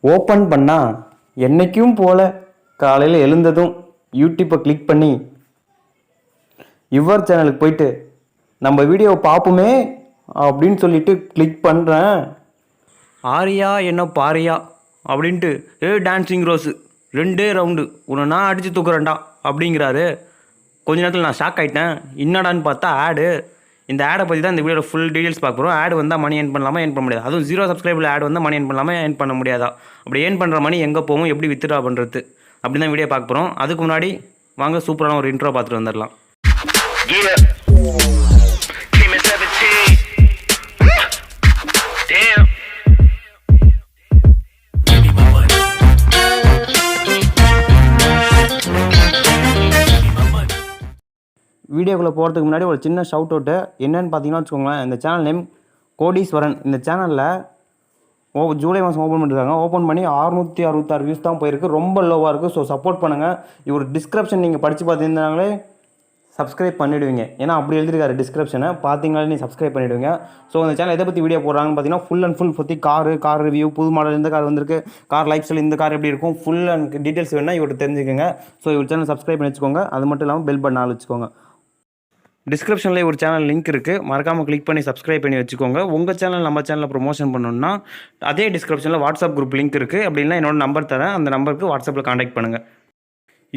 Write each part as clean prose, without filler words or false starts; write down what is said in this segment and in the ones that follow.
Open பண்ணால் என்றைக்கும் போல் காலையில் எழுந்ததும் யூடியூப்பை கிளிக் பண்ணி யுவர் சேனலுக்கு போயிட்டு நம்ம வீடியோவை பார்ப்போமே அப்படின்னு சொல்லிட்டு கிளிக் பண்ணுறேன். ஆரியா என்ன பாரியா அப்படின்ட்டு டான்ஸிங் ரோஸு 2 ரவுண்டு உன்னை நான் அடித்து தூக்குறேன்டா அப்படிங்கிறாரு. கொஞ்ச நேரத்தில் நான் ஷாக் ஆகிட்டேன். என்னடான்னு பார்த்தா ஆடு. இந்த ஆடை பற்றி தான் இந்த வீடியோவில் ஃபுல் டீட்டெயில்ஸ் பார்க்க போகிறோம். ஆடு வந்தால் மணி ஏர்ன் பண்ணலாமா, ஏர்ன் பண்ண முடியாது. அதுவும் 0 சப்ஸ்கிரைபில் ஆடு வந்தால் மணி ஏர்ன் பண்ணலாமா, ஏர்ன் பண்ண முடியாதா, அப்படி ஏர்ன் பண்ணுற மணி எங்கே போகும், எப்படி வித்ட்ரா பண்ணுறது அப்படி தான் வீடியோ பார்க்க போகிறோம். அதுக்கு முன்னாடி வாங்க சூப்பரான ஒரு இன்ட்ரோ பார்த்துட்டு வந்துடலாம். வீடியோக்குள்ளே போகிறதுக்கு முன்னாடி ஒரு சின்ன ஷவுட் அவுட்டு என்னென்னு பார்த்தீங்கன்னா வச்சுக்கோங்களேன். இந்த சேனல் நேம் கோடீஸ்வரன். இந்த சேனலில் ஜூலை மாதம் ஓப்பன் பண்ணியிருக்காங்க. ஓப்பன் பண்ணி 666 வியூஸ் தான் போயிருக்கு. ரொம்ப லோவாக இருக்குது. ஸோ சப்போர்ட் பண்ணுங்கள். இவர் டிஸ்கிரிப்ஷன் நீங்கள் படித்து பார்த்துருந்தாங்களே சப்ஸ்கிரைப் பண்ணிவிடுவீங்க. ஏன்னா அப்படி எழுதிருக்காரு டிஸ்கிரிப்ஷனை பார்த்தீங்களே நீ சப்ஸ்கிரைப் பண்ணிவிடுவீங்க. ஸோ இந்த சேனல் எதை பற்றி வீடியோ போடுறாங்கன்னு பார்த்தீங்கன்னா ஃபுல் அண்ட் ஃபுல் பற்றி கார் ரிவ்யூ, புது மாடல் இந்த கார் வந்திருக்கு, கார் லைஃப் ஸ்டைல், இந்த கார் எப்படி இருக்கும், ஃபுல் அண்ட் டீட்டெயில்ஸ் வேணால் இவர்கிட்ட தெரிஞ்சுக்கோங்க. ஸோ இவர் சேனல் சப்ஸ்கிரைப் பண்ணி வச்சுக்கோங்க. அது மட்டும் இல்லாமல் பெல் பட்டன் வச்சுக்கோங்க. டிஸ்கிரிப்ஷனில் ஒரு சேனல் லிங்க் இருக்குது, மறக்காமல் கிளிக் பண்ணி சப்ஸ்கிரைப் பண்ணி வச்சுக்கோங்க. உங்கள் சேனல் நம்ம சேனலில் ப்ரொமோஷன் பண்ணணுன்னா அதே டிஸ்கிரிப்ஷனில் வாட்ஸ்அப் குரூப் லிங்க் இருக்குது. அப்படின்னா என்னோட நம்பர் தரேன், அந்த நம்பருக்கு வாட்ஸ்அப்பில் காண்டாக்ட் பண்ணுங்கள்.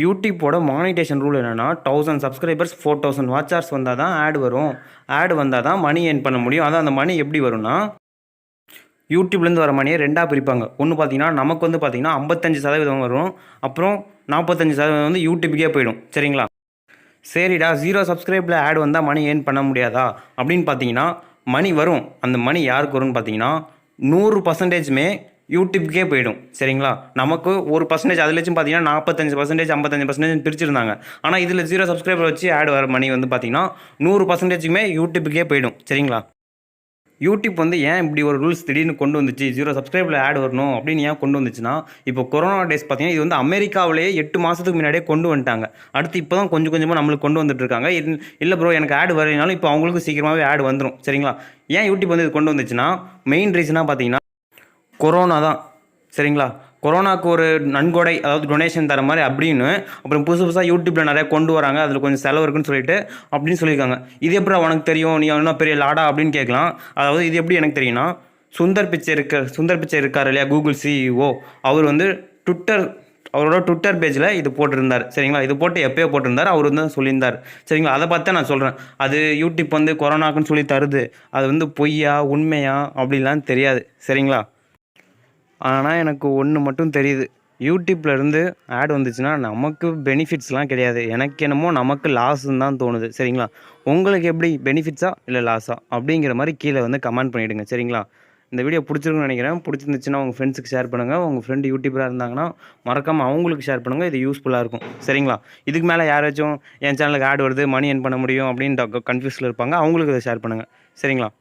யூடியூப்போட மானிட்டேஷன் ரூல் என்னென்னா 1000 சப்ஸ்கிரைபர்ஸ் 4000 வாட்ச் ஹவர்ஸ் வந்தால் தான் ஆடு வரும். ஆடு வந்தால் தான் மணி ஏர்ன் பண்ண முடியும். அதான் அந்த மணி எப்படி வரும்னா யூடியூப்லேருந்து வர மணியை 2ஆக பிரிப்பாங்க. ஒன்று பார்த்தீங்கன்னா நமக்கு வந்து பார்த்தீங்கன்னா 55% வரும், அப்புறம் 45% வந்து யூடியூப்புக்கே போயிடும். சரிங்களா? சரிடா 0 சப்ஸ்கிரைபில் ஆட் வந்தால் மணி ஏர்ன் பண்ண முடியாதா அப்படின்னு பார்த்தீங்கன்னா மணி வரும். அந்த மணி யாருக்கு வரும்னு பார்த்தீங்கன்னா 100%மே யூடியூப்கே போயிடும். சரிங்களா? நமக்கு 1% அதுலேயும் பார்த்தீங்கன்னா 45%, 55% பிரிச்சுருந்தாங்க. ஆனால் இதில் 0 சப்ஸ்கிரைபர் வச்சு ஆட் வர மணி வந்து பார்த்தீங்கன்னா 100%மே யூடியூப்புக்கே போயிடும். சரிங்களா? யூடியூப் வந்து ஏன் இப்படி ஒரு ரூல்ஸ் திடீர்னு கொண்டு வந்துச்சு, 0 சப்ஸ்கிரைபில் ஆட் வரணும் அப்படின்னு ஏன் கொண்டு வந்துச்சுன்னா, இப்போ கொரோனா டேஸ் பார்த்தீங்கன்னா இது வந்து அமெரிக்காவிலேயே 8 மாதத்துக்கு முன்னாடியே கொண்டு வந்துட்டாங்க. அடுத்து இப்போ தான் கொஞ்சம் கொஞ்சமாக நம்மளுக்கு கொண்டு வந்துட்டு இருக்காங்க. இல்லை ப்ரோ எனக்கு ஆட் வரலைனாலும் இப்போ அவங்களுக்கு சீக்கிரமாகவே ஆட் வந்துடும். சரிங்களா? ஏன் யூடியூப் வந்து இது கொண்டு வந்துச்சுன்னா மெயின் ரீசனாக பார்த்தீங்கன்னா கொரோனா தான். சரிங்களா? கொரோனாவுக்கு ஒரு நன்கொடை, அதாவது டொனேஷன் தர மாதிரி அப்படின்னு அப்புறம் புதுசாக யூடியூப்பில் நிறையா கொண்டு வராங்க, அதில் கொஞ்சம் செலவு இருக்குன்னு சொல்லிட்டு அப்படின்னு சொல்லியிருக்காங்க. இது எப்படி உனக்கு தெரியும், நீ இன்னும் பெரிய லாடா அப்படின்னு கேட்கலாம். அதாவது இது எப்படி எனக்கு தெரியும்னா, சுந்தர் பிச்சை இருக்கார் இல்லையா, கூகுள் சிஇஓ, அவர் வந்து அவரோட ட்விட்டர் பேஜில் இது போட்டிருந்தார். சரிங்களா? இது போட்டு எப்போயோ போட்டிருந்தார், அவர் வந்து சொல்லியிருந்தார். சரிங்களா? அதை பார்த்து நான் சொல்கிறேன். அது யூடியூப் வந்து கொரோனாக்குன்னு சொல்லி தருது, அது வந்து பொய்யா உண்மையா அப்படிலாம் தெரியாது. சரிங்களா? ஆனால் எனக்கு ஒன்று மட்டும் தெரியுது, யூடியூப்லேருந்து ஆட் வந்துச்சுன்னா நமக்கு பெனிஃபிட்ஸ்லாம் கிடையாது. எனக்கு என்னமோ நமக்கு லாஸ்ன்னு தான் தோணுது. சரிங்களா? உங்களுக்கு எப்படி பெனிஃபிட்ஸா இல்லை லாஸா அப்படிங்கிற மாதிரி கீழே வந்து கமெண்ட் பண்ணிவிடுங்க. சரிங்களா? இந்த வீடியோ பிடிச்சிருக்குன்னு நினைக்கிறேன். பிடிச்சிருந்துச்சுன்னா உங்கள் ஃப்ரெண்ட்ஸுக்கு ஷேர் பண்ணுங்கள். உங்கள் ஃப்ரெண்டு யூடியூபராக இருந்தாங்கன்னா மறக்காமல் அவங்களுக்கு ஷேர் பண்ணுங்கள். இது யூஸ்ஃபுல்லாக இருக்கும். சரிங்களா? இதுக்கு மேலே யாராச்சும் என் சேனலுக்கு ஆட் வருது, மணி ஏர்ன் பண்ண முடியும் அப்படின்னு கன்ஃபியூஸில் இருப்பாங்க, அவங்களுக்கு இதை ஷேர் பண்ணுங்கள். சரிங்களா?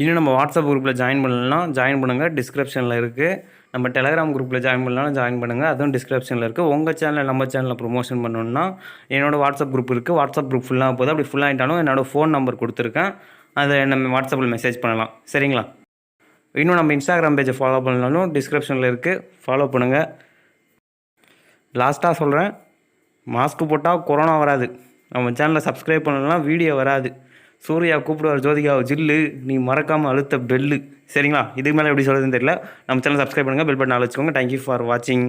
இன்னும் நம்ம வாட்ஸ்அப் குரூப்பில் ஜாயின் பண்ணலாம், ஜாயின் பண்ணுங்கள், டிஸ்கிரிப்ஷனில் இருக்குது. நம்ம டெலகிராம் குரூப்பில் ஜாயின் பண்ணலாம், ஜாயின் பண்ணுங்கள், அதுவும் டிஸ்கிரிப்ஷனில் இருக்குது. உங்கள் சேனலில் நம்ம சேனலில் ப்ரொமோஷன் பண்ணணுன்னா என்னோடய வாட்ஸ்அப் குரூப் இருக்குது. வாட்ஸ்அப் குரூப் ஃபுல்லாக போதும். அப்படி ஃபுல்லாகிட்டாலும் என்னோடய ஃபோன் நம்பர் கொடுத்துருக்கேன், அதை நம்ம வாட்ஸ்அப்பில் மெசேஜ் பண்ணலாம். சரிங்களா? இன்னும் நம்ம இன்ஸ்டாகிராம் பேஜை ஃபாலோ பண்ணாலும் டிஸ்கிரிப்ஷனில் இருக்குது, ஃபாலோ பண்ணுங்கள். லாஸ்ட்டாக சொல்கிறேன், மாஸ்க் போட்டால் கொரோனா வராது. நம்ம சேனலில் சப்ஸ்கிரைப் பண்ணலாம், வீடியோ வராது. சூர்யா கூப்பிடுவார் ஜோதிகா ஜில்லு, நீ மறக்காமல் அழுத்த பெல்லு. சரிங்களா? இதுக்கு மேலே எப்படி சொல்கிறதுன்னு தெரியல. நம்ம சேனல் சப்ஸ்கிரைப் பண்ணுங்கள், பெல் பட்டன் வச்சுக்கோங்க. தேங்க்யூ ஃபார் வாட்சிங்.